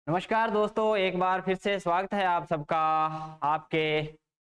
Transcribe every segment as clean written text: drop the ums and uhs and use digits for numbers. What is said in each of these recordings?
नमस्कार दोस्तों, एक बार फिर से स्वागत है आप सबका आपके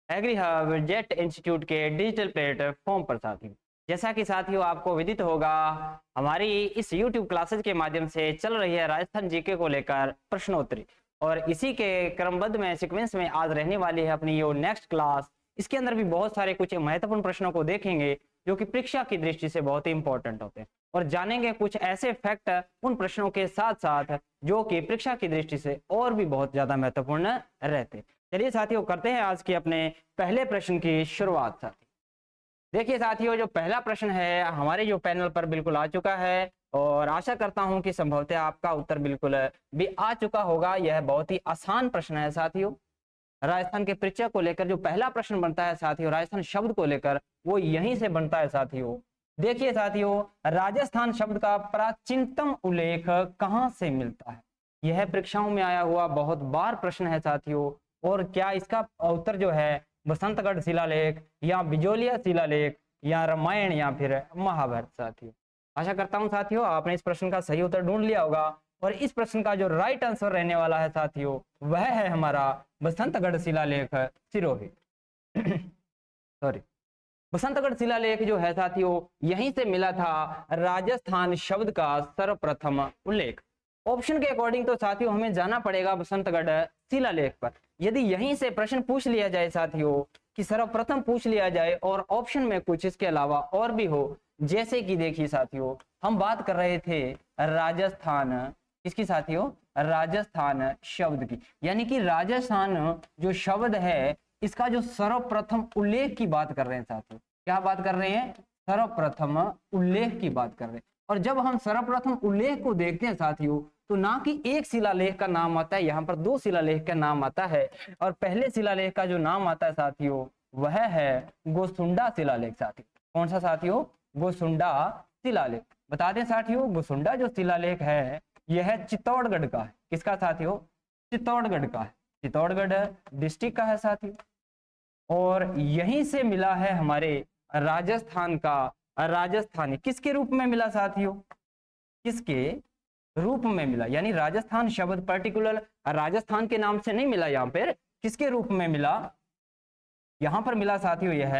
एग्री हब जेट इंस्टीट्यूट के डिजिटल प्लेटफॉर्म पर। साथियों, जैसा कि साथियों आपको विदित होगा, हमारी इस YouTube क्लासेस के माध्यम से चल रही है राजस्थान जीके को लेकर प्रश्नोत्तरी, और इसी के क्रमबद्ध में सीक्वेंस में आज रहने वाली है अपनी ये नेक्स्ट क्लास। इसके अंदर भी बहुत सारे कुछ महत्वपूर्ण प्रश्नों को देखेंगे जो कि परीक्षा की दृष्टि से बहुत ही इंपॉर्टेंट होते हैं, और जानेंगे कुछ ऐसे फैक्ट उन प्रश्नों के साथ साथ जो कि परीक्षा की दृष्टि से और भी बहुत ज्यादा महत्वपूर्ण रहते। चलिए साथियों, करते हैं आज के अपने पहले प्रश्न की शुरुआत। साथियों देखिए साथियों, जो पहला प्रश्न है हमारे जो पैनल पर बिल्कुल आ चुका है, और आशा करता हूं कि संभवतः आपका उत्तर बिल्कुल भी आ चुका होगा। यह बहुत ही आसान प्रश्न है साथियों। राजस्थान के परिचय को लेकर जो पहला प्रश्न बनता है साथियों, राजस्थान शब्द को लेकर, वो यहीं से बनता है साथियों। देखिए साथियों, राजस्थान शब्द का प्राचीनतम उल्लेख कहां से मिलता है? यह परीक्षाओं में आया हुआ बहुत बार प्रश्न है साथियों। और क्या इसका उत्तर जो है बसंतगढ़ शिलालेख या बिजोलिया शिलालेख या रामायण या फिर महाभारत? साथियों आशा करता हूं साथियों आपने इस प्रश्न का सही उत्तर ढूंढ लिया होगा, और इस प्रश्न का जो राइट आंसर रहने वाला है साथियों, वह है हमारा बसंतगढ़ शिलालेख सिरोही। सॉरी, बसंतगढ़ शिलालेख जो है साथियों, यहीं से मिला था राजस्थान शब्द का सर्वप्रथम उल्लेख। ऑप्शन के अकॉर्डिंग तो साथियों हमें जाना पड़ेगा बसंतगढ़ शिलालेख पर। यदि यहीं से प्रश्न पूछ लिया जाए साथियों, कि सर्वप्रथम पूछ लिया जाए और ऑप्शन में कुछ इसके अलावा और भी हो, जैसे कि देखिए साथियों, हम बात कर रहे थे राजस्थान, किसकी साथियों? राजस्थान शब्द की, यानी कि राजस्थान जो शब्द है इसका जो सर्वप्रथम उल्लेख की बात कर रहे हैं साथियों। क्या बात कर रहे हैं? सर्वप्रथम उल्लेख की बात कर रहे हैं। और जब हम सर्वप्रथम उल्लेख को देखते हैं साथियों, तो ना कि एक शिलालेख का नाम आता है, यहाँ पर दो शिलालेख का नाम आता है। और पहले शिलालेख का जो नाम आता है साथियों, वह है गोसुंडा शिलालेख। साथियों कौन सा साथियों? गोसुंडा शिलालेख। बता दें साथियों, गोसुंडा जो शिलालेख है यह चित्तौड़गढ़ का है। किसका साथियों? चित्तौड़गढ़ का है। चित्तौड़गढ़ डिस्ट्रिक्ट का है साथियों। और यहीं से मिला है हमारे राजस्थान का राजस्थानी। किसके रूप में मिला साथियों? किसके रूप में मिला? यानी राजस्थान शब्द पर्टिकुलर राजस्थान के नाम से नहीं मिला, यहाँ पर किसके रूप में मिला? यहां पर मिला साथियों, यह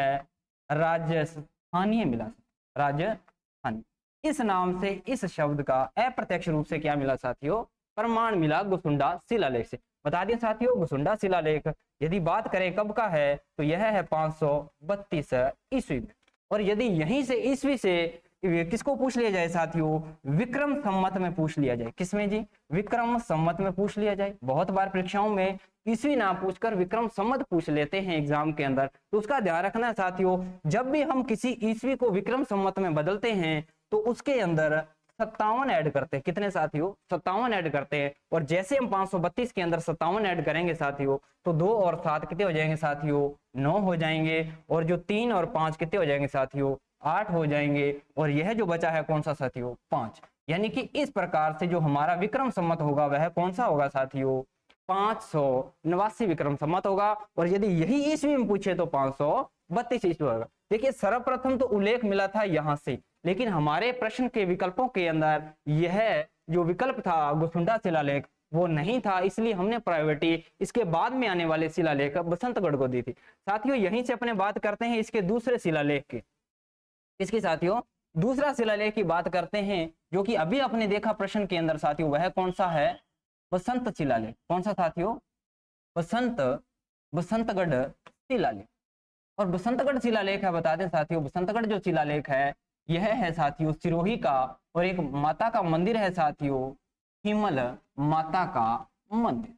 राजस्थानीय मिला। राजस्थानी इस नाम से इस शब्द का अप्रत्यक्ष रूप से क्या मिला साथियों? प्रमाण मिला गोसुंडा शिलालेख से। बता दें साथियों, गोसुंडा शिलालेख यदि बात करें कब का है, तो यह है 532 ईस्वी में। और यदि यहीं से ईस्वी से किसको पूछ लिया जाए साथियों? विक्रम संवत में पूछ लिया जाए। किसमें जी? विक्रम संवत में पूछ लिया जाए। बहुत बार परीक्षाओं में ईस्वी ना पूछकर विक्रम संवत पूछ लेते हैं एग्जाम के अंदर, तो उसका ध्यान रखना साथियों। जब भी हम किसी ईस्वी को विक्रम संवत में बदलते हैं तो उसके अंदर 57 ऐड करते हैं। कितने साथियों? 57 ऐड करते हैं। और जैसे हम 532 के अंदर 57 ऐड करेंगे साथियों, तो 2 और 7 कितने हो जाएंगे साथियों? 9 हो जाएंगे। और जो 3 और 5 कितने हो जाएंगे साथियों? 8 हो जाएंगे। और यह जो बचा है कौन सा साथियों? 5। यानी कि इस प्रकार से जो हमारा विक्रम संवत होगा वह कौन सा होगा साथियों? 589 विक्रम संवत होगा। और यदि यही ईस्वी में पूछे तो 532 ईस्वी होगा। देखिए, सर्वप्रथम तो उल्लेख मिला था यहां से, लेकिन हमारे प्रश्न के विकल्पों के अंदर यह जो विकल्प था गोसुंडा शिलालेख वो नहीं था, इसलिए हमने प्रायोरिटी इसके बाद में आने वाले शिलालेख बसंतगढ़ को दी थी। साथियों यहीं से अपने बात करते हैं इसके दूसरे शिलालेख की। इसकी साथियों दूसरा शिलालेख की बात करते हैं, जो कि अभी आपने देखा प्रश्न के अंदर साथियों, वह कौन सा है? बसंत शिलालेख। कौन सा साथियों? बसंतगढ़ शिलालेख। और बसंतगढ़ शिलालेख है, बता दें साथियों, बसंतगढ़ जो शिलालेख है यह है साथियों सिरोही का, और एक माता का मंदिर है साथियों, हिमल माता का मंदिर।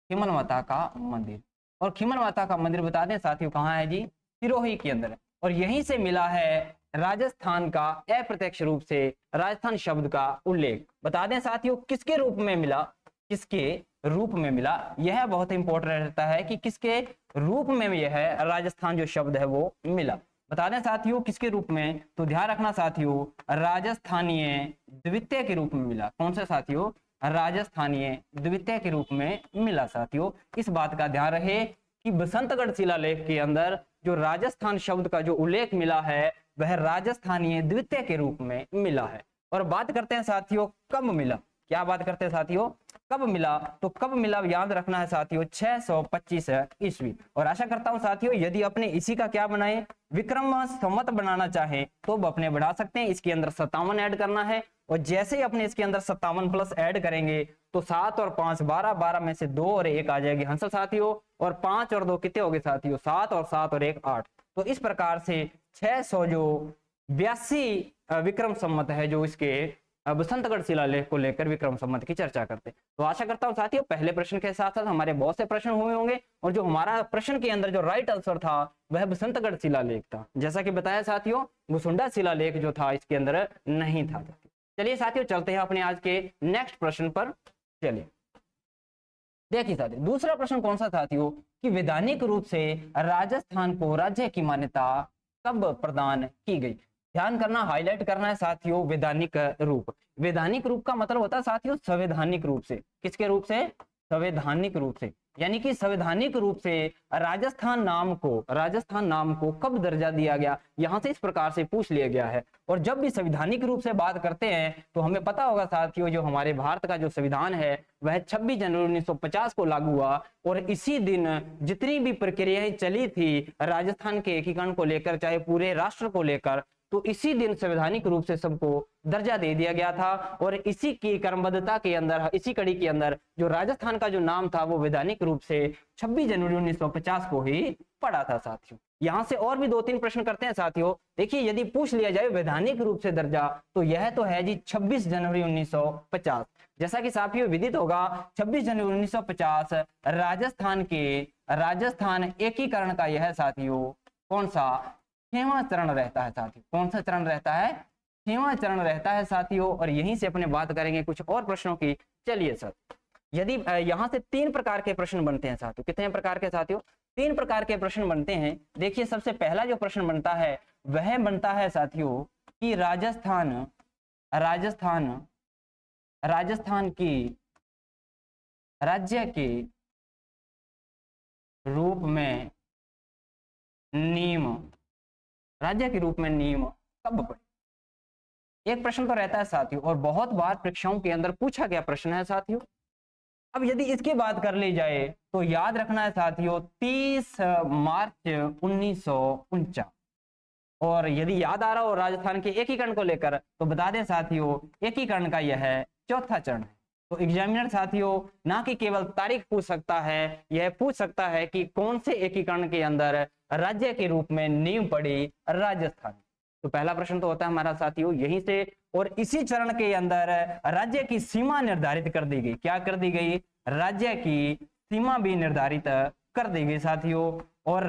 हिमल माता का मंदिर। और खिमल माता का मंदिर बता दें साथियों कहाँ है जी? सिरोही के अंदर है। और यहीं से मिला है राजस्थान का अप्रत्यक्ष रूप से राजस्थान शब्द का उल्लेख। बता दें साथियों किसके रूप में मिला? किसके रूप में मिला? यह बहुत इंपॉर्टेंट रहता है कि किसके रूप में यह राजस्थान जो शब्द है वो मिला। बता दें साथियों किसके रूप में, तो ध्यान रखना साथियों, राजस्थानीय द्वितीय के रूप में मिला। कौन सा साथियों? राजस्थानीय द्वितीय के रूप में मिला। साथियों इस बात का ध्यान रहे कि बसंतगढ़ शिलालेख के अंदर जो राजस्थान शब्द का जो उल्लेख मिला है वह राजस्थानीय द्वितीय के रूप में मिला है। और बात करते हैं साथियों कब मिला। क्या बात करते हैं साथियों? कब मिला, तो कब मिला याद रखना है साथियों 625 ईस्वी। और आशा करता हूं साथियों यदि अपने इसी का क्या बनाए विक्रम संवत बनाना चाहे तो अपने बढ़ा सकते हैं। इसके अंदर 57 ऐड करना है और जैसे ही अपने इसके अंदर 57 प्लस ऐड करेंगे तो 7 और 5 12, 12 में से 2 और 1 आ जाएगी हंसल साथियों, और 5 और 2 कितने हो गए साथियों 7 और 7 और 1 8। तो इस प्रकार से 600 जो 82 विक्रम संवत है जो इसके बसंतगढ़ शिलालेख को लेकर विक्रम संवत की चर्चा करते हैं। तो आशा करता हूं साथियों पहले प्रश्न के साथ साथ हमारे बहुत से प्रश्न हुए होंगे और जो हमारा प्रश्न के अंदर जो राइट आंसर था वह बसंतगढ़ शिलालेख था। जैसा कि बताया साथियों मुसुंडा शिलालेख जो था इसके अंदर नहीं था। चलिए साथियों चलते हैं अपने आज के नेक्स्ट प्रश्न पर। चलिए देखिए साथियों दूसरा प्रश्न कौन सा साथियों कि वैधानिक रूप से राजस्थान को राज्य की मान्यता कब प्रदान की गई। ध्यान करना हाईलाइट करना है साथियों वैधानिक रूप। वैधानिक रूप का मतलब होता है साथियों संवैधानिक रूप से। किसके रूप से, संवैधानिक रूप से, यानी कि संवैधानिक रूप से राजस्थान नाम को कब दर्जा दिया गया, यहां से इस प्रकार से पूछ लिया गया है। और जब भी संवैधानिक रूप से बात करते हैं तो हमें पता होगा साथियों जो हमारे भारत का जो संविधान है वह 26 जनवरी 1950 को लागू हुआ और इसी दिन जितनी भी प्रक्रियाएं चली थी राजस्थान के एकीकरण को लेकर चाहे पूरे राष्ट्र को लेकर, तो इसी दिन संवैधानिक रूप से सबको दर्जा दे दिया गया था। और इसी की क्रमबद्धता के अंदर इसी कड़ी के अंदर जो राजस्थान का जो नाम था वो वैधानिक रूप से 26 जनवरी 1950 को ही पड़ा था साथियों। यहां से और भी 2-3 प्रश्न करते हैं साथियों। देखिए यदि पूछ लिया जाए वैधानिक रूप से दर्जा तो यह तो है जी 26 जनवरी 1950। जैसा कि साथियों विदित होगा 26 जनवरी 1950 राजस्थान एकीकरण का यह साथियों कौन सा 6वां चरण रहता है साथियों। कौन सा चरण रहता है, 6वां चरण रहता है साथियों। और यहीं से अपने बात करेंगे कुछ और प्रश्नों की। चलिए सर यदि यहां से 3 प्रकार के प्रश्न बनते हैं साथियों। कितने प्रकार के साथियों, 3 प्रकार के प्रश्न बनते हैं। देखिए सबसे पहला जो प्रश्न बनता है वह बनता है साथियों कि राजस्थान की राज्य के रूप में नीम कब पड़े। एक प्रश्न तो रहता है साथियों और बहुत बार परीक्षाओं के अंदर पूछा गया प्रश्न है साथियों। अब यदि इसकी बात कर ली जाए तो याद रखना है साथियों 30 मार्च 1949। और यदि याद आ रहा हो राजस्थान के एकीकरण को लेकर तो बता दें साथियों एकीकरण का यह 4था चरण है। तो एग्जामिनर साथियों ना कि केवल तारीख पूछ सकता है, यह पूछ सकता है कि कौन से एकीकरण के अंदर राज्य के रूप में नींव पड़ी राजस्थान। तो पहला प्रश्न तो होता है हमारा साथियों यहीं से। और इसी चरण के अंदर राज्य की सीमा निर्धारित कर दी गई। क्या कर दी गई, राज्य की सीमा भी निर्धारित कर दी गई साथियों। और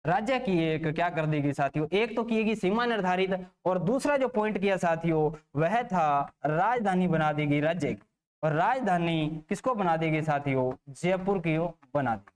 राज्य की क्या कर देगी साथियों, एक तो की सीमा निर्धारित और दूसरा जो पॉइंट किया साथियों वह था राजधानी बना देगी राज्य की। और राजधानी किसको बना देगी साथियों, जयपुर की बना देगी।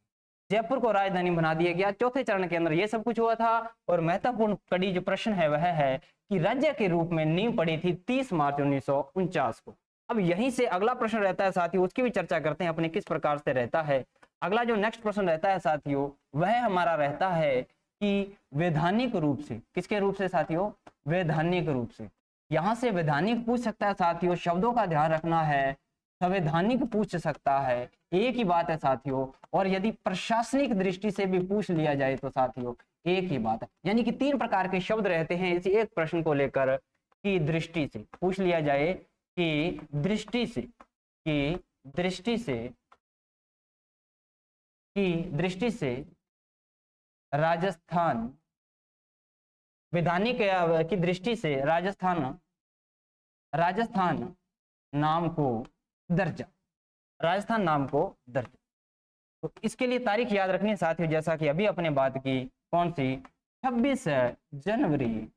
जयपुर को राजधानी बना दिया गया। चौथे चरण के अंदर यह सब कुछ हुआ था। और महत्वपूर्ण कड़ी जो प्रश्न है वह है कि राज्य के रूप में नींव पड़ी थी 30 मार्च 1949 को। अब यहीं से अगला प्रश्न रहता है साथियों, उसकी भी चर्चा करते हैं अपने किस प्रकार से रहता है। अगला जो नेक्स्ट प्रश्न रहता है साथियों वह हमारा रहता है कि वैधानिक रूप से, किसके रूप से साथियों, वैधानिक रूप से। यहां से वैधानिक पूछ सकता है साथियों, शब्दों का ध्यान रखना है, संवैधानिक पूछ सकता है, एक ही बात है साथियों। और यदि प्रशासनिक दृष्टि से भी पूछ लिया जाए तो साथियों एक ही बात है। यानी कि 3 प्रकार के शब्द रहते हैं इसी एक प्रश्न को लेकर कि दृष्टि से पूछ लिया जाए कि दृष्टि से राजस्थान वैधानिक की दृष्टि से राजस्थान नाम को दर्जा, तो इसके लिए तारीख याद रखनी है साथियों जैसा कि अभी अपने बात की कौन सी 26 जनवरी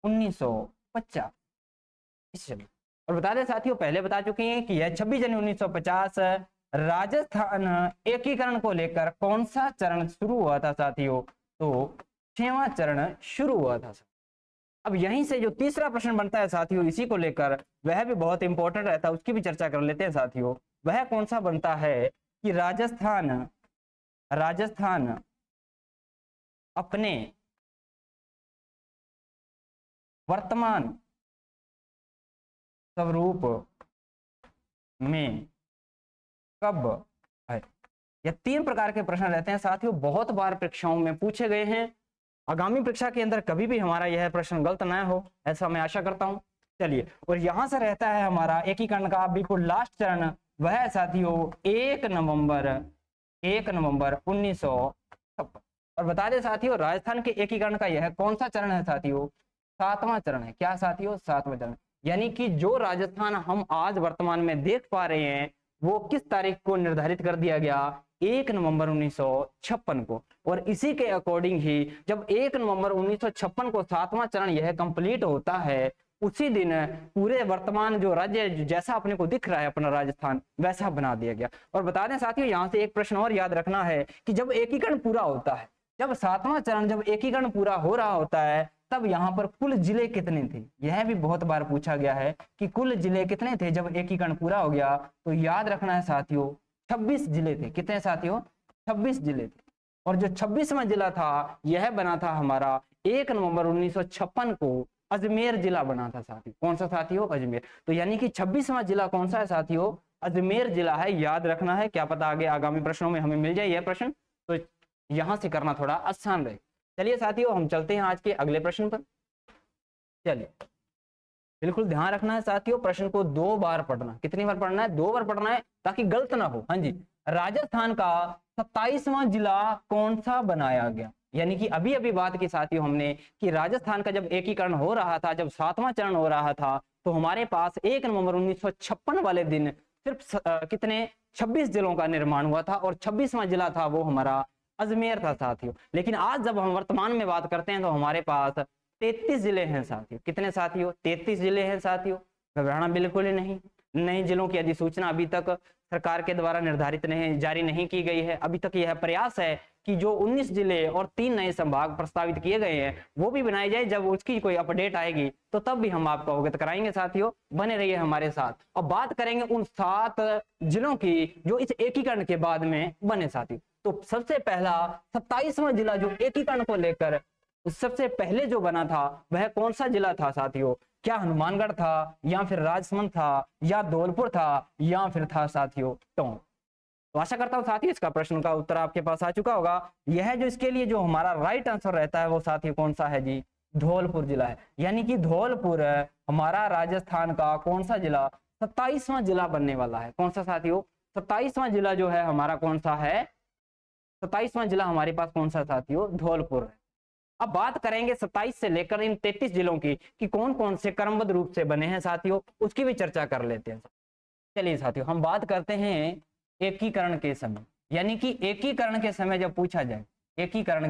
1950। और बता दें साथियों पहले बता चुके हैं कि यह 26 जनवरी 1950 राजस्थान एकीकरण को लेकर कौन सा चरण शुरू हुआ था साथियों, तो 6वां चरण शुरू हुआ था। अब यहीं से जो तीसरा प्रश्न बनता है साथियों इसी को लेकर वह भी बहुत इंपॉर्टेंट रहता है, उसकी भी चर्चा कर लेते हैं साथियों। वह कौन सा बनता है कि राजस्थान अपने वर्तमान स्वरूप में कब है? ये 3 प्रकार के प्रश्न रहते हैं साथियों, बहुत बार परीक्षाओं में पूछे गए हैं। आगामी परीक्षा के अंदर कभी भी हमारा यह प्रश्न गलत न हो, ऐसा मैं आशा करता हूं। चलिए, और यहां से रहता है हमारा एकीकरण का बिल्कुल लास्ट चरण, वह है साथियों 1 नवंबर 1956। और बता दें साथियों, राजस्थान के एकीकरण का यह कौन सा चरण है साथियों? 7वां चरण है। क्या साथियों? 7वां चरण। यानी कि जो राजस्थान हम आज वर्तमान में देख पा रहे हैं वो किस तारीख को निर्धारित कर दिया गया? 1 नवंबर 1956 को। और इसी के अकॉर्डिंग ही जब 1 नवंबर 1956 को 7वां चरण यह कंप्लीट होता है, उसी दिन पूरे वर्तमान जो राज्य जैसा अपने को दिख रहा है अपना राजस्थान, वैसा बना दिया गया। और बता दें साथियों, यहाँ से एक प्रश्न और याद रखना है कि जब एकीकरण पूरा होता है, जब 7वां चरण जब एकीकरण पूरा हो रहा होता है, तब यहाँ पर कुल जिले कितने थे? यह भी बहुत बार पूछा गया है कि कुल जिले कितने थे जब एकीकरण पूरा हो गया। तो याद रखना है साथियों, 26 जिले थे। कितने साथियों? 26 जिले थे। और जो 26वां जिला था यह बना था हमारा 1 नवंबर 1956 को अजमेर जिला बना था साथियों। कौन सा साथियों? अजमेर। तो यानी कि 26वां जिला कौन सा है साथियों? अजमेर जिला है। याद रखना है, क्या पता आगे आगामी प्रश्नों में हमें मिल जाए यह प्रश्न, तो यहां से करना थोड़ा आसान रहे। चलिए साथियों, हम चलते हैं आज के अगले प्रश्न पर। चलिए, बिल्कुल ध्यान रखना है साथियों, प्रश्न को 2 बार पढ़ना। कितनी बार पढ़ना है? 2 बार पढ़ना है, ताकि गलत ना हो। हाँ जी, राजस्थान का 27वां जिला कौन सा बनाया गया? यानी कि अभी अभी बात की साथियों हमने कि राजस्थान का जब एकीकरण हो रहा था, जब 7वां चरण हो रहा था, तो हमारे पास 1 नवंबर 1956 वाले दिन सिर्फ कितने 26 जिलों का निर्माण हुआ था, और 26वां जिला था वो हमारा अजमेर था साथियों। लेकिन आज जब हम वर्तमान में बात करते हैं तो हमारे पास 33 जिले हैं साथियों। कितने साथियों? 33 जिले हैं साथियों। घबराना बिल्कुल ही नहीं। नए जिलों की अधिसूचना अभी तक सरकार के द्वारा निर्धारित नहीं, जारी नहीं की गई है। अभी तक यह प्रयास है कि जो 19 जिले और 3 नए संभाग प्रस्तावित किए गए हैं वो भी बनाए जाए। जब उसकी कोई अपडेट आएगी तो तब भी हम आपको अवगत कराएंगे साथियों, बने रहिए हमारे साथ। और बात करेंगे उन 7 जिलों की जो इस एकीकरण के बाद में बने साथियों। तो सबसे पहला 27वां जिला जो एकीकरण को लेकर सबसे पहले जो बना था वह कौन सा जिला था साथियों? क्या हनुमानगढ़ था, या फिर राजसमंद था, या धौलपुर था, या फिर था साथियों टोंक? तो आशा करता हूं साथियों इसका प्रश्न का उत्तर आपके पास आ चुका होगा। यह जो इसके लिए जो हमारा राइट आंसर रहता है वो साथियों कौन सा है जी? धौलपुर जिला है। यानी कि धौलपुर हमारा राजस्थान का कौन सा जिला? 27वां जिला बनने वाला है। कौन सा साथियों? 27वां जिला जो है हमारा कौन सा है? 27वां जिला हमारे पास कौन सा साथियों? धौलपुर है। अब बात करेंगे 27 से लेकर इन 33 जिलों की कि कौन कौन से क्रमबद्ध रूप से बने हैं साथियों, उसकी भी चर्चा कर लेते हैं। चलिए साथियों, हम बात करते हैं एकीकरण के समय। यानी कि एकीकरण के समय जब पूछा जाए, एकीकरण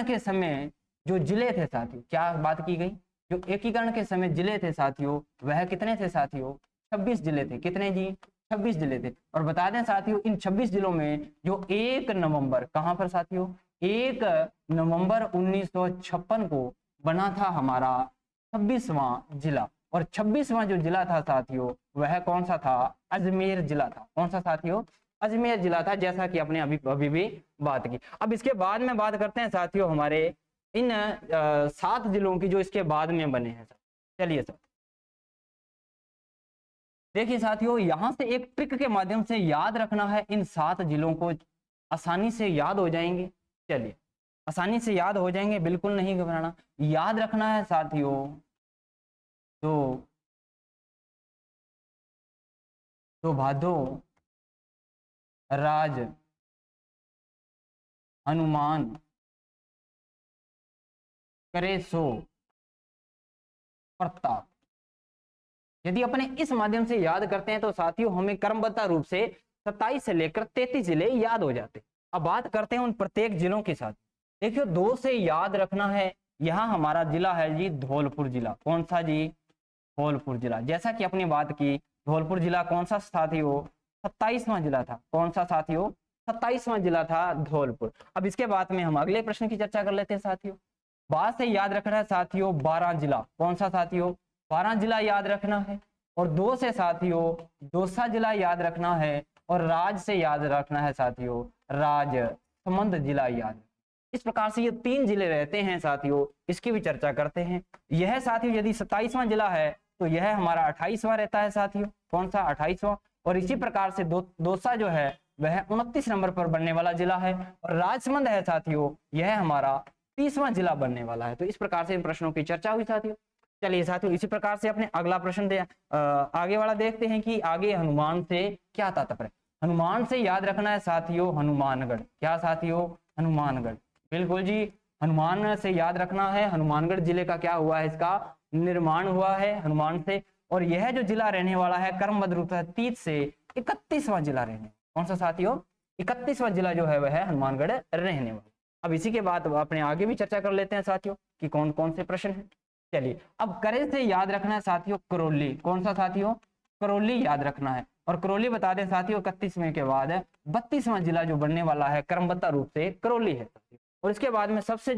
के समय जो जिले थे साथियों, क्या बात की गई? जो एकीकरण के समय जिले थे साथियों वह कितने थे साथियों? 26 जिले थे। कितने जी? 26 जिले थे। और बता दें साथियों, इन 26 जिलों में जो 1 नवंबर कहां पर साथियों? 1 नवंबर 1956 को बना था हमारा 26वां जिला। और 26वां जो जिला था साथियों वह कौन सा था? अजमेर जिला था। कौन सा साथियों? अजमेर जिला था, जैसा कि आपने अभी भी बात की। अब इसके बाद में बात करते हैं साथियों हमारे इन 7 जिलों की जो इसके बाद में बने हैं। चलिए सर, देखिए साथियों, यहां से एक ट्रिक के माध्यम से याद रखना है। इन 7 जिलों को आसानी से याद हो जाएंगे। चलिए, आसानी से याद हो जाएंगे, बिल्कुल नहीं घबराना। याद रखना है साथियों, तो भादो, राज, हनुमान, करे सो, प्रताप। यदि अपने इस माध्यम से याद करते हैं तो साथियों हमें क्रमबद्ध रूप से 27 से लेकर 33 जिले याद हो जाते। अब बात करते हैं उन प्रत्येक जिलों के साथ। देखियो, 2 से याद रखना है। यहाँ हमारा जिला है जी धौलपुर जिला। कौन सा जी? धौलपुर जिला। जैसा कि अपनी बात की, धौलपुर जिला कौन सा साथियों? 27वां जिला था। कौन सा साथियों? 27वां जिला था धौलपुर। अब इसके बाद में हम अगले प्रश्न की चर्चा कर लेते हैं साथियों। बात से याद रखना है साथियों 12 जिला। कौन सा साथियों? 12 जिला याद रखना है। और 2 से साथियों दौसा जिला याद रखना है। और राज से याद रखना है साथियों राजसमंद जिला याद। इस प्रकार से ये 3 जिले रहते हैं साथियों, इसकी भी चर्चा करते हैं। यह साथियों यदि 27वां जिला है तो यह हमारा 28वां रहता है साथियों। कौन सा? 28वां। और इसी प्रकार से दौसा जो है वह 29 नंबर पर बनने वाला जिला है। और राजसमंद है साथियों, यह हमारा 30वां जिला बनने वाला है। तो इस प्रकार से इन प्रश्नों की चर्चा हुई साथियों। चलिए साथियों, इसी प्रकार से अपने अगला प्रश्न आगे वाला देखते हैं कि आगे हनुमान से क्या तात्पर्य। हनुमान से याद रखना है साथियों हनुमानगढ़। क्या साथियों? हनुमानगढ़। बिल्कुल जी, हनुमान से याद रखना है। हनुमानगढ़ जिले का क्या हुआ है? इसका निर्माण हुआ है हनुमान से। और यह जो जिला रहने वाला है क्रमबद्ध रूप से 30 से 31वां जिला रहने। कौन सा साथियों? 31वां जिला जो है वह हनुमानगढ़ रहने वाला। अब इसी के बाद अपने आगे भी चर्चा कर लेते हैं साथियों कि कौन कौन से प्रश्न हैं। चलिए, अब करे से याद रखना है साथियों करौली। कौन सा साथियों? करौली याद रखना है। और करौली बता दें साथियों 31वें के बाद 32वां जिला जो बनने वाला है क्रमबद्ध रूप से करौली है। और इसके बाद में सबसे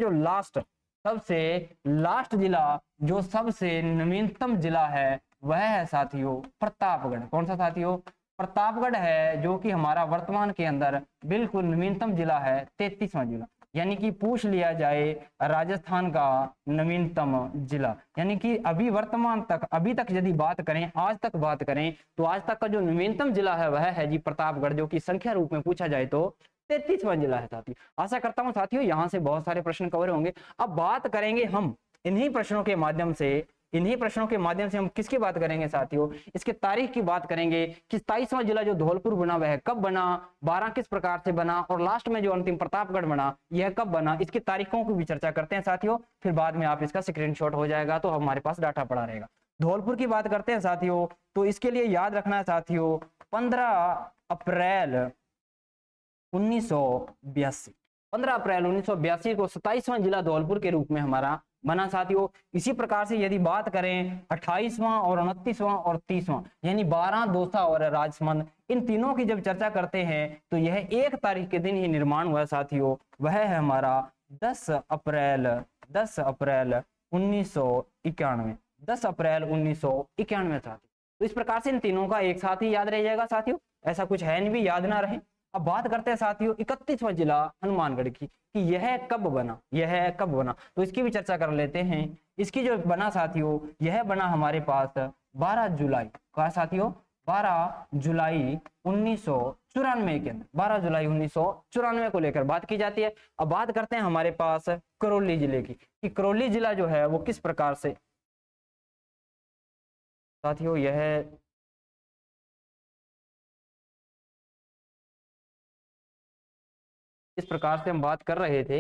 लास्ट जिला जो सबसे नवीनतम जिला है वह है साथियों प्रतापगढ़। कौन सा साथियों? प्रतापगढ़ है, जो कि हमारा वर्तमान के अंदर बिल्कुल नवीनतम जिला है, 33वां जिला। यानी कि पूछ लिया जाए राजस्थान का नवीनतम जिला, यानी कि अभी तक यदि बात करें, आज तक बात करें, तो आज तक का जो नवीनतम जिला है वह है जी प्रतापगढ़, जो कि संख्या रूप में पूछा जाए तो 33वां जिला है साथियों। आशा करता हूं साथियों यहाँ से बहुत सारे प्रश्न कवर होंगे। अब बात करेंगे हम इन्हीं प्रश्नों के माध्यम से हम किसकी बात करेंगे साथियों? इसके तारीख की बात करेंगे कि 27वां जिला जो धौलपुर बना वह कब बना, 12 किस प्रकार से बना, और लास्ट में जो अंतिम प्रतापगढ़ बना यह कब बना। इसकी तारीखों की भी चर्चा करते हैं साथियों। फिर बाद में आप इसका स्क्रीनशॉट हो जाएगा तो हमारे पास डाटा पड़ा रहेगा। धौलपुर की बात करते हैं साथियों, तो इसके लिए याद रखना है साथियों 15 अप्रैल 1982। 15 अप्रैल 1982 को 27वां जिला धौलपुर के रूप में हमारा बना साथियों। इसी प्रकार से यदि बात करें 28वां और 29वां और 30वां, यानी 12, दौसा और राजसमंद, इन तीनों की जब चर्चा करते हैं तो यह 1 तारीख के दिन ही निर्माण हुआ साथियों। वह है हमारा 10 अप्रैल 1991। 10 अप्रैल 1991 साथियों। तो इस प्रकार से इन तीनों का एक साथ ही याद रह जाएगा साथियों, ऐसा कुछ है नहीं भी याद ना रहे। अब बात करते हैं साथियों 31वां जिला हनुमानगढ़ की कि यह कब बना, तो इसकी भी चर्चा कर लेते हैं। इसकी जो बना साथियों, यह बना हमारे पास 12 जुलाई का साथियों, 12 जुलाई 1994 के अंदर, 12 जुलाई 1994 को लेकर बात की जाती है। अब बात करते हैं हमारे पास करौली जिले की कि करौली जिला जो है वो किस प्रकार से साथियों, यह इस प्रकार से हम बात कर रहे थे,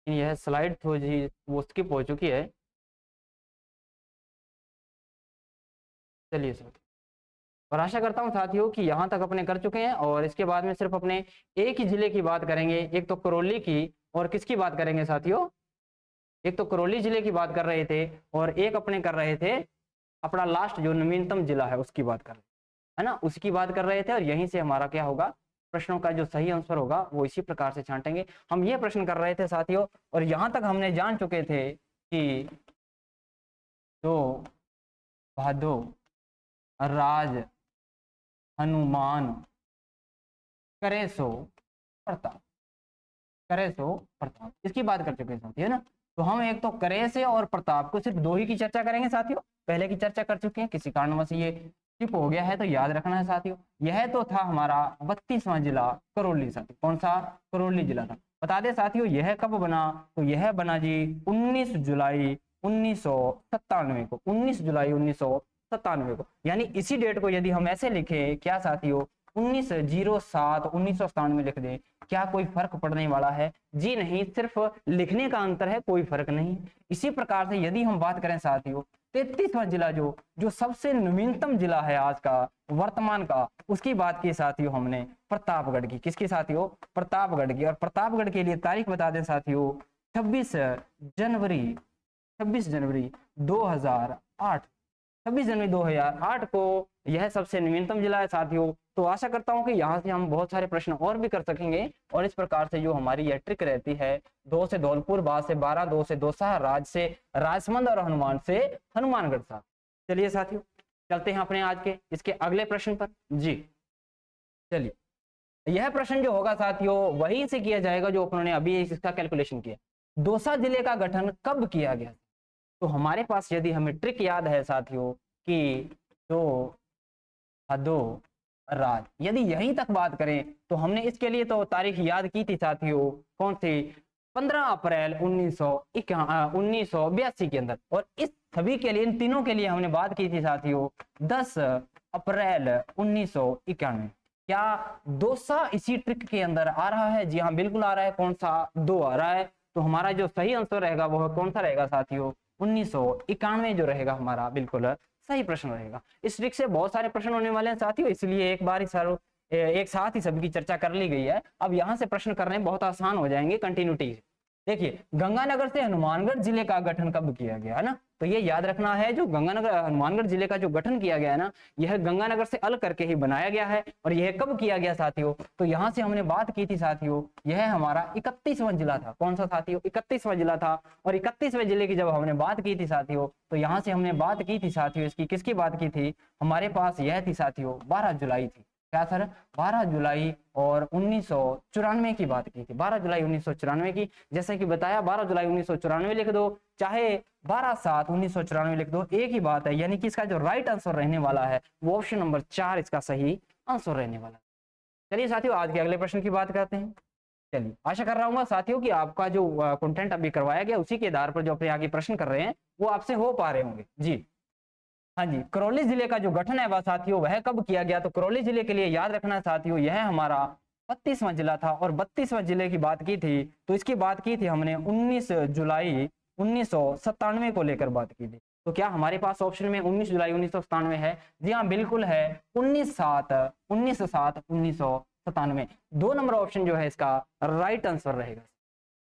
यह स्लाइड थोड़ी वो स्किप हो चुकी है। चलिए सर, और आशा करता हूं साथियों कि यहाँ तक अपने कर चुके हैं। और इसके बाद में सिर्फ अपने एक ही जिले की बात करेंगे, एक तो करौली की, और किसकी बात करेंगे साथियों? एक तो करौली जिले की बात कर रहे थे और एक अपने कर रहे थे अपना लास्ट जो नवीनतम जिला है उसकी बात कर रहे है ना, उसकी बात कर रहे थे। और यहीं से हमारा क्या होगा, प्रश्नों का जो सही आंसर होगा वो इसी प्रकार से छांटेंगे। हम ये प्रश्न कर रहे थे साथियों, और यहाँ तक हमने जान चुके थे कि जो भादो राज हनुमान करे सो प्रताप, इसकी बात कर चुके हैं साथियों, है ना। तो हम एक तो करे से और प्रताप को सिर्फ 2 ही की चर्चा करेंगे साथियों, पहले की चर्चा कर चुके हैं, किसी कारणवश ये स्किप हो गया है तो याद रखना है साथियों। यह तो था हमारा 32वां जिला करौली साथियों। कौन सा? करौली जिला था। बता दें साथियों यह कब बना, तो यह बना जी 19 जुलाई 1997 को, 19 जुलाई 1997 को। यानी इसी डेट को यदि हम ऐसे लिखे क्या साथियों, 19/07/1997 लिख दें, क्या कोई फर्क पड़ने वाला है? जी नहीं, सिर्फ लिखने का अंतर है, कोई फर्क नहीं। इसी प्रकार से यदि हम बात करें साथियों 33वां जिला जो सबसे नवीनतम जिला है आज का वर्तमान का, उसकी बात की साथियों हमने प्रतापगढ़ की। किसकी साथियों? प्रतापगढ़ की। और प्रतापगढ़ के लिए तारीख बता दें साथियों 26 जनवरी 2008। 26 जनवरी 2008 को यह सबसे नवीनतम जिला है साथियों। तो आशा करता हूं कि यहाँ से हम बहुत सारे प्रश्न और भी कर सकेंगे। और इस प्रकार से जो हमारी यह ट्रिक रहती है, 2 से धौलपुर, 12, 2 से दौसा, राज से राजसमंद और हनुमान से हनुमानगढ़ साथ। चलिए साथियों चलते हैं अपने आज के इसके अगले प्रश्न पर जी। चलिए, यह प्रश्न जो होगा साथियों वहीं से किया जाएगा जो उन्होंने अभी इसका कैलकुलेशन किया। दौसा जिले का गठन कब किया गया? तो हमारे पास यदि हमें ट्रिक याद है साथियों कि जो हदो राज, यदि यहीं तक बात करें तो हमने इसके लिए तो तारीख याद की थी साथियों, कौन सी, 15 अप्रैल 1982 के अंदर। और इस सभी के लिए, इन तीनों के लिए हमने बात की थी साथियों 10 अप्रैल 1991। क्या दोसा इसी ट्रिक के अंदर आ रहा है? जी हाँ बिल्कुल आ रहा है। कौन सा? 2 आ रहा है। तो हमारा जो सही आंसर रहेगा वो कौन सा रहेगा साथियों? 1991 जो रहेगा हमारा बिल्कुल सही प्रश्न रहेगा। इस ट्रिक से बहुत सारे प्रश्न होने वाले हैं साथियों, इसलिए एक बार ही सर एक साथ ही सभी की चर्चा कर ली गई है। अब यहाँ से प्रश्न करने बहुत आसान हो जाएंगे कंटिन्यूटी। देखिए, गंगानगर से हनुमानगढ़ जिले का गठन कब किया गया है ना, तो ये याद रखना है, जो गंगानगर हनुमानगढ़ जिले का जो गठन किया गया है ना, यह गंगानगर से अलग करके ही बनाया गया है। और यह कब किया गया साथियों? तो यहाँ से हमने बात की थी साथियों, यह हमारा 31वां जिला था। कौन सा साथियों? 31वां जिला था। और 31वें जिले की जब हमने बात की थी साथियों, तो यहाँ से हमने बात की थी साथियों, इसकी किसकी बात की थी? हमारे पास यह थी साथियों 12 जुलाई थी। क्या सर? 12 जुलाई और 1994 की बात की थी। 12 जुलाई 1994 की, जैसे कि बताया 12 जुलाई 1994 लिख दो, चाहे 12/7/1994 लिख दो, एक ही बात है। यानी कि इसका जो राइट आंसर रहने वाला है वो ऑप्शन नंबर 4 इसका सही आंसर रहने वाला है। चलिए साथियों, आज के अगले प्रश्न की बात करते हैं। चलिए, आशा कर रहा हूँ साथियों कि आपका जो कंटेंट अभी करवाया गया उसी के आधार पर जो अपने आगे प्रश्न कर रहे हैं वो आपसे हो पा रहे होंगे। जी हाँ जी, करौली जिले का जो गठन है वह साथियों वह कब किया गया? तो करौली जिले के लिए याद रखना साथियों, यह हमारा 32वां जिला था। और 32वां जिले की बात की थी तो इसकी बात की थी हमने 19 जुलाई 1997 को लेकर बात की थी। तो क्या हमारे पास ऑप्शन में 19 जुलाई 1997 है? जी हाँ बिल्कुल है, 19/7/1997। 2 नंबर ऑप्शन जो है इसका राइट आंसर रहेगा।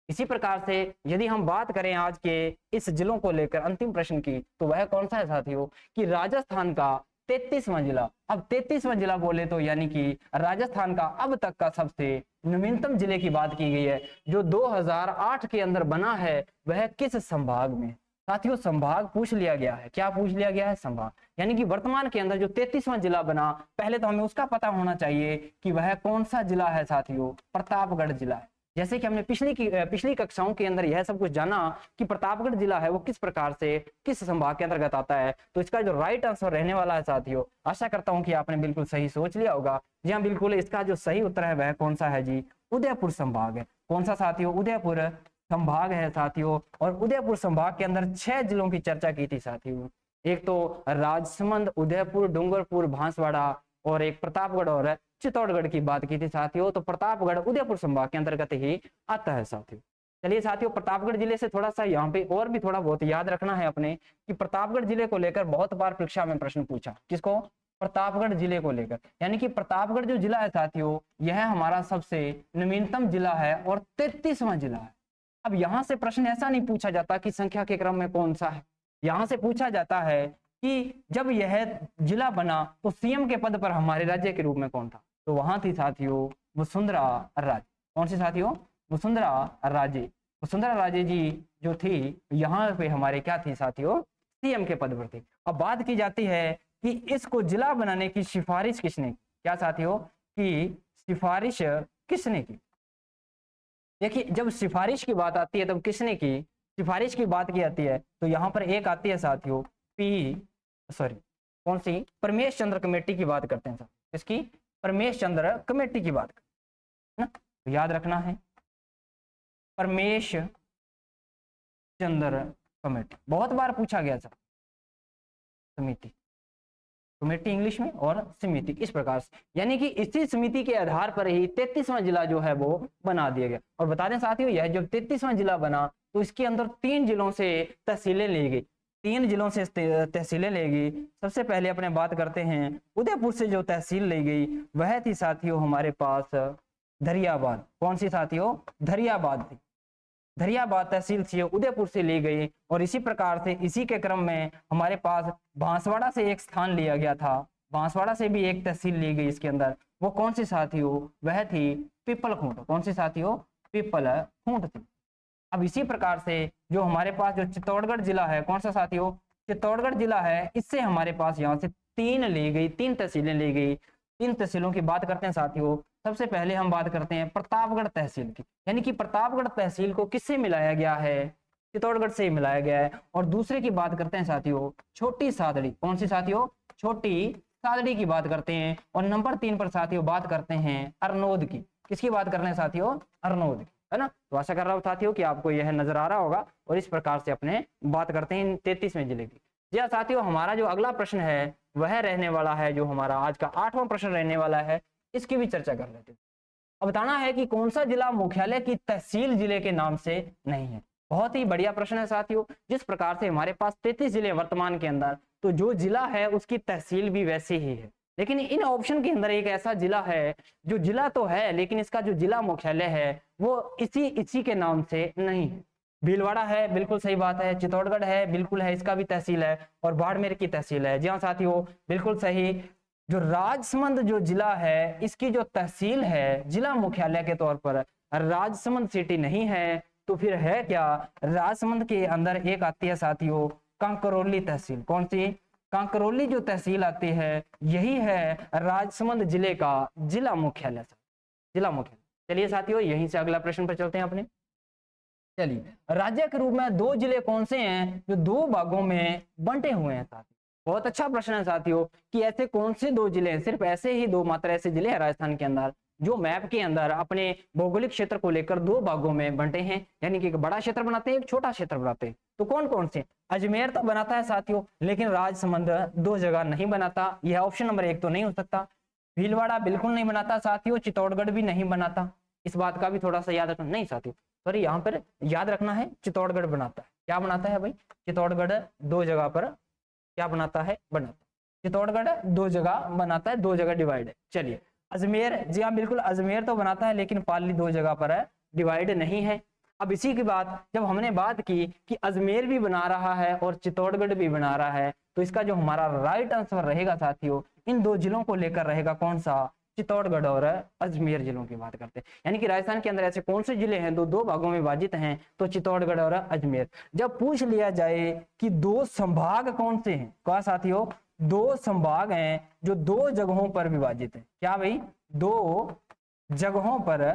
इसी प्रकार से यदि हम बात करें आज के इस जिलों को लेकर अंतिम प्रश्न की, तो वह कौन सा है साथियों? कि राजस्थान का 33वां जिला। अब 33वां जिला बोले तो यानी कि राजस्थान का अब तक का सबसे नवीनतम जिले की बात की गई है, जो 2008 के अंदर बना है। वह किस संभाग में? साथियों संभाग पूछ लिया गया है। क्या पूछ लिया गया है? संभाग। यानी कि वर्तमान के अंदर जो 33वां जिला बना, पहले तो हमें उसका पता होना चाहिए कि वह कौन सा जिला है साथियों? प्रतापगढ़ जिला है। जैसे कि हमने पिछली कक्षाओं के अंदर यह सब कुछ जाना कि प्रतापगढ़ जिला है वो किस प्रकार से किस संभाग के अंतर्गत आता है। तो इसका जो राइट आंसर रहने वाला है साथियों, आशा करता हूं कि आपने बिल्कुल सही सोच लिया होगा। जी हाँ बिल्कुल, इसका जो सही उत्तर है वह कौन सा है जी? उदयपुर संभाग है। कौन सा साथियों? उदयपुर संभाग है साथियों। और उदयपुर संभाग के अंदर 6 जिलों की चर्चा की थी साथियों। एक तो राजसमंद, उदयपुर, डूंगरपुर, बांसवाड़ा, और एक प्रतापगढ़ और चित्तौड़गढ़ की बात की थी साथियों। तो प्रतापगढ़ उदयपुर संभाग के अंतर्गत ही आता है साथियों। चलिए साथियों, प्रतापगढ़ जिले से थोड़ा सा यहाँ पे और भी थोड़ा बहुत याद रखना है अपने, कि प्रतापगढ़ जिले को लेकर बहुत बार परीक्षा में प्रश्न पूछा। किसको? प्रतापगढ़ जिले को लेकर। यानी कि प्रतापगढ़ जो जिला है साथियों, यह हमारा सबसे नवीनतम जिला है और 33वां जिला है। अब यहाँ से प्रश्न ऐसा नहीं पूछा जाता कि संख्या के क्रम में कौन सा है, यहाँ से पूछा जाता है कि जब यह जिला बना तो सीएम के पद पर हमारे राज्य के रूप में कौन था? तो वहां थी साथियों वसुंधरा राजे। कौन सी साथियों? वसुंधरा राजे। वसुंधरा राजे जी जो थी यहाँ पे हमारे क्या थी साथियों? सीएम के पद पर थी। अब बात की जाती है कि इसको जिला बनाने की सिफारिश किसने की? क्या साथियों? कि सिफारिश किसने की? देखिए, जब सिफारिश की बात आती है तब किसने की सिफारिश की बात की जाती है, तो यहाँ पर एक आती है साथियों कौन सी? परमेश चंद्र कमेटी की बात करते हैं सर। इसकी परमेश चंद्र कमेटी की बात करते हैं ना, तो याद रखना है परमेश चंद्र कमेटी। बहुत बार पूछा गया सर, समिति, कमेटी इंग्लिश में और समिति इस प्रकार से। यानी कि इसी समिति के आधार पर ही 33वां जिला जो है वो बना दिया गया। और बता दें साथियों, यह जब 33वां जिला बना तो इसके अंदर 3 जिलों से तहसीलें ली गई। 3 जिलों से तहसीलें ली गई। सबसे पहले अपने बात करते हैं उदयपुर से जो तहसील ली गई वह थी साथियों हमारे पास धरियाबाद। कौन सी साथियों? धरियाबाद थी। धरियाबाद तहसील थी उदयपुर से ली गई। और इसी प्रकार से इसी के क्रम में हमारे पास बांसवाड़ा से एक स्थान लिया गया था। बांसवाड़ा से भी एक तहसील ली गई इसके अंदर। वो कौन सी साथियों? वह थी पीपलखूंट। कौन सी साथियों? पीपलखूंट थी। अब इसी प्रकार से जो हमारे पास जो चित्तौड़गढ़ जिला है, कौन सा साथियों? चित्तौड़गढ़ जिला है। इससे हमारे पास यहाँ से 3 ली गई, 3 तहसीलें ली गई। 3 तहसीलों की बात करते हैं साथियों। सबसे पहले हम बात करते हैं प्रतापगढ़ तहसील की। यानी कि प्रतापगढ़ तहसील को किससे मिलाया गया है? चित्तौड़गढ़ से ही मिलाया गया है। और दूसरे की बात करते हैं साथियों, छोटी सादड़ी। कौन सी साथियों? छोटी सादड़ी की बात करते हैं। और नंबर 3 पर साथियों बात करते हैं अरनोद की। किसकी बात कर रहे हैं साथियों? अरनोद की, है ना। तो आशा कर रहा हूं साथियों कि आपको यह नजर आ रहा होगा। और इस प्रकार से अपने बात करते हैं 33वें जिले की। जी हाँ साथियों, हमारा जो अगला प्रश्न है वह रहने वाला है, जो हमारा आज का 8वां प्रश्न रहने वाला है, इसकी भी चर्चा कर लेते हैं। अब बताना है कि कौन सा जिला मुख्यालय की तहसील जिले के नाम से नहीं है। बहुत ही बढ़िया प्रश्न है साथियों। जिस प्रकार से हमारे पास 33 जिले वर्तमान के अंदर, तो जो जिला है उसकी तहसील भी वैसी ही है। लेकिन इन ऑप्शन के अंदर एक ऐसा जिला है जो जिला तो है लेकिन इसका जो जिला मुख्यालय है वो इसी के नाम से नहीं है। भीलवाड़ा है, बिल्कुल सही बात है। चित्तौड़गढ़ है, बिल्कुल है, इसका भी तहसील है। और बाड़मेर की तहसील है। जी हाँ साथियों, बिल्कुल सही। जो राजसमंद जो जिला है इसकी जो तहसील है जिला मुख्यालय के तौर पर राजसमंद सिटी नहीं है, तो फिर है क्या? राजसमंद के अंदर एक आती है साथियों कांकरोली तहसील। कौन सी? कांकरोली जो तहसील आती है यही है राजसमंद जिले का जिला मुख्यालय। जिला मुख्यालय। चलिए साथियों, यहीं से अगला प्रश्न पर चलते हैं अपने। चलिए, राज्य के रूप में 2 जिले कौन से हैं जो 2 भागों में बंटे हुए हैं साथियों? बहुत अच्छा प्रश्न है साथियों कि ऐसे कौन से 2 जिले हैं। सिर्फ ऐसे ही 2 मात्र ऐसे जिले हैं राजस्थान के अंदर जो मैप के अंदर अपने भौगोलिक क्षेत्र को लेकर 2 भागों में बंटे हैं, यानी कि एक बड़ा क्षेत्र बनाते हैं, एक छोटा क्षेत्र बनाते हैं। तो कौन कौन से? अजमेर तो बनाता है साथियों, लेकिन राजसमंद 2 जगह नहीं बनाता। यह ऑप्शन नंबर 1 तो नहीं हो सकता। भीलवाड़ा बिल्कुल नहीं बनाता साथियों, चित्तौड़गढ़ भी नहीं बनाता। इस बात का भी थोड़ा सा याद रखना। नहीं साथियों, सॉरी, यहाँ पर याद रखना है चित्तौड़गढ़ बनाता है। क्या बनाता है भाई? चित्तौड़गढ़ 2 जगह पर क्या बनाता है? बनाता है। चित्तौड़गढ़ 2 जगह बनाता है, 2 जगह डिवाइड है। चलिए, अजमेर, जी हाँ बिल्कुल, अजमेर तो बनाता है लेकिन पाली 2 जगह पर है, डिवाइड नहीं है। अब इसी की बात जब हमने बात की कि अजमेर भी बना रहा है और चित्तौड़गढ़ भी बना रहा है, तो इसका जो हमारा राइट आंसर रहेगा साथियों इन 2 जिलों को लेकर रहेगा कौन सा? चित्तौड़गढ़ और अजमेर जिलों की बात करते हैं। यानी कि राजस्थान के अंदर ऐसे कौन से जिले हैं 2 भागों में विभाजित हैं? तो चित्तौड़गढ़ और अजमेर। जब पूछ लिया जाए कि 2 संभाग कौन से हैं, क्या साथियों? 2 संभाग हैं जो 2 जगहों पर विभाजित है। क्या भाई? 2 जगहों पर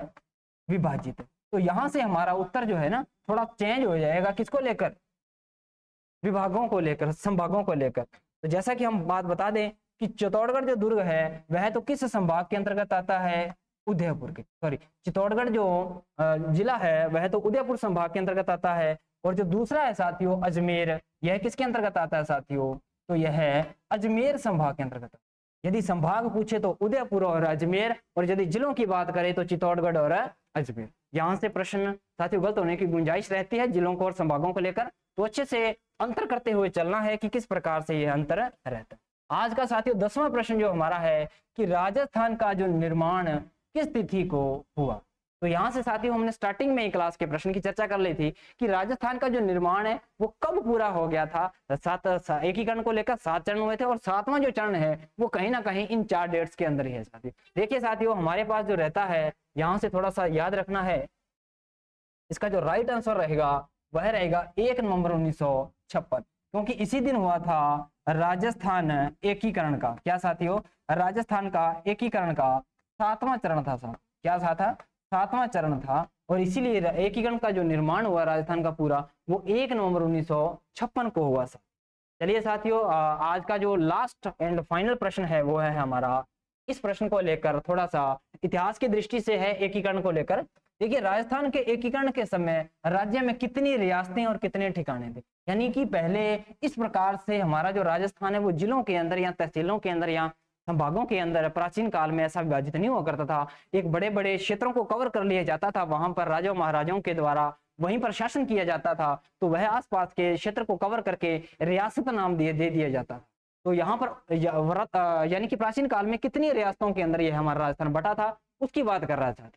विभाजित है। तो यहां से हमारा उत्तर जो है ना थोड़ा चेंज हो जाएगा, किसको लेकर? विभागों को लेकर, संभागों को लेकर। तो जैसा कि हम बात बता दें कि चित्तौड़गढ़ जो दुर्ग है वह तो किस संभाग के अंतर्गत आता है? उदयपुर के, सॉरी, चित्तौड़गढ़ जो जिला है वह तो उदयपुर संभाग के अंतर्गत आता है। और जो दूसरा है साथियों अजमेर, यह किसके अंतर्गत आता है साथियों? तो यह अजमेर संभाग के अंतर्गत। यदि संभाग पूछे तो उदयपुर और अजमेर, और यदि जिलों की बात करें तो चित्तौड़गढ़ और अजमेर। यहां से प्रश्न साथियों गलत होने की गुंजाइश रहती है जिलों को और संभागों को लेकर, तो अच्छे से अंतर करते हुए चलना है कि किस प्रकार से यह अंतर रहता है। आज का साथियों 10वां प्रश्न जो हमारा है कि राजस्थान का जो निर्माण किस तिथि को हुआ। तो यहाँ से साथियों हमने स्टार्टिंग में ही क्लास के प्रश्न की चर्चा कर ली थी कि राजस्थान का जो निर्माण है वो कब पूरा हो गया था। एकीकरण को लेकर 7 चरण हुए थे और 7वां जो चरण है वो कहीं ना कहीं इन 4 डेट्स के अंदर ही है साथियों। देखिए साथियों, हमारे पास जो रहता है यहाँ से थोड़ा सा याद रखना है, इसका जो राइट आंसर रहेगा वह रहेगा 1 नवंबर 1956, क्योंकि इसी दिन हुआ था राजस्थान एकीकरण का। क्या साथियों? राजस्थान का एकीकरण का 7वां चरण था साहब। क्या था? 7वां चरण था। और इसीलिए एकीकरण का जो निर्माण हुआ राजस्थान का पूरा वो 1 नवंबर 1956 को हुआ साहब। चलिए साथियों, आज का जो लास्ट एंड फाइनल प्रश्न है वो है हमारा, इस प्रश्न को लेकर थोड़ा सा इतिहास की दृष्टि से है एकीकरण को लेकर। देखिए, राजस्थान के एकीकरण के समय राज्य में कितनी रियासतें और कितने ठिकाने थे। यानी कि पहले इस प्रकार से हमारा जो राजस्थान है वो जिलों के अंदर या तहसीलों के अंदर या संभागों के अंदर प्राचीन काल में ऐसा विभाजित नहीं हुआ करता था। एक बड़े बड़े क्षेत्रों को कवर कर लिया जाता था, वहां पर राजाओं महाराजाओं के द्वारा वहीं पर शासन किया जाता था, तो वह आसपास के क्षेत्र को कवर करके रियासत नाम दे दिया जाता। तो यहाँ पर यानी कि प्राचीन काल में कितनी रियासतों के अंदर यह हमारा राजस्थान बटा था उसकी बात कर रहा था।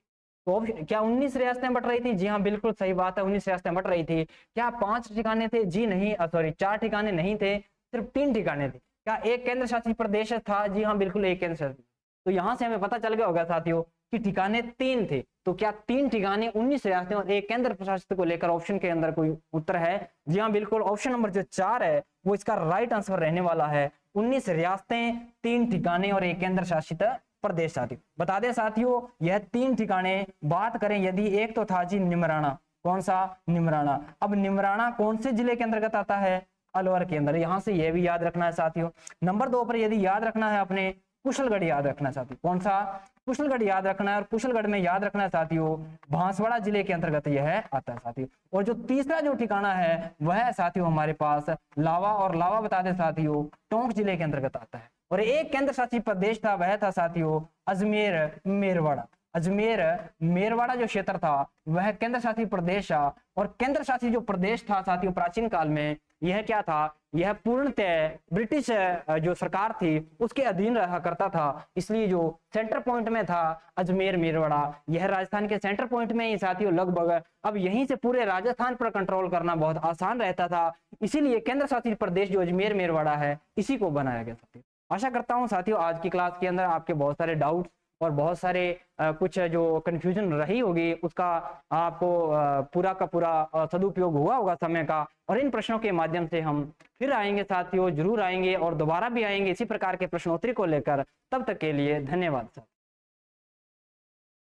तो क्या 19 रियासतें बट रही थी? जी हाँ बिल्कुल सही बात है, 19 रियासतें बट रही थी। क्या 5 ठिकाने थे? जी नहीं, सॉरी 4 ठिकाने नहीं थे, सिर्फ 3 ठिकाने थे। क्या एक केंद्र शासित प्रदेश था? जी हाँ बिल्कुल एक केंद्र शासित। तो यहाँ से हमें पता चल गया होगा साथियों कि ठिकाने 3 थे। तो क्या 3 ठिकाने 19 रियासतें और एक केंद्र प्रशासित को लेकर ऑप्शन के अंदर कोई उत्तर है? जी हाँ बिल्कुल, ऑप्शन नंबर जो 4 है वो इसका राइट आंसर रहने वाला है। 19 रियासतें, 3 ठिकाने और एक केंद्र शासित प्रदेश। साथियों बता दें साथियों, यह 3 ठिकाने बात करें यदि, एक तो था जी निमराना। कौन सा? निमराना। अब निमराना कौन से जिले के अंतर्गत आता है? अलवर के अंदर। यहां से यह भी याद रखना है साथियों। नंबर 2 पर यदि याद रखना है अपने कुशलगढ़ याद रखना है साथियों। कौन सा? कुशलगढ़ याद रखना है। और कुशलगढ़ में याद रखना है साथियों बांसवाड़ा जिले के अंतर्गत यह आता है साथियों। और जो तीसरा जो ठिकाना है वह है साथियों हमारे पास लावा, और लावा बता दें साथियों टोंक जिले के अंतर्गत आता है। और एक केंद्र शासित प्रदेश था वह था साथियों अजमेर मेरवाड़ा। अजमेर मेरवाड़ा जो क्षेत्र था वह केंद्र शासित प्रदेश था। और केंद्र शासित जो प्रदेश था साथियों प्राचीन काल में यह क्या था? यह पूर्णतः ब्रिटिश जो सरकार थी उसके अधीन रहा करता था। इसलिए जो सेंटर पॉइंट में था अजमेर मेरवाड़ा, यह राजस्थान के सेंटर पॉइंट में ही साथियों लगभग अब यहीं से पूरे राजस्थान पर कंट्रोल करना बहुत आसान रहता था। इसीलिए केंद्र शासित प्रदेश जो अजमेर मेरवाड़ा है इसी को बनाया गया साथियों। आशा करता हूं साथियों आज की क्लास के अंदर आपके बहुत सारे डाउट्स और बहुत सारे कुछ जो कंफ्यूजन रही होगी उसका आपको पूरा का पूरा सदुपयोग हुआ होगा समय का। और इन प्रश्नों के माध्यम से हम फिर आएंगे साथियों, जरूर आएंगे और दोबारा भी आएंगे इसी प्रकार के प्रश्नोत्तरी को लेकर। तब तक के लिए धन्यवाद।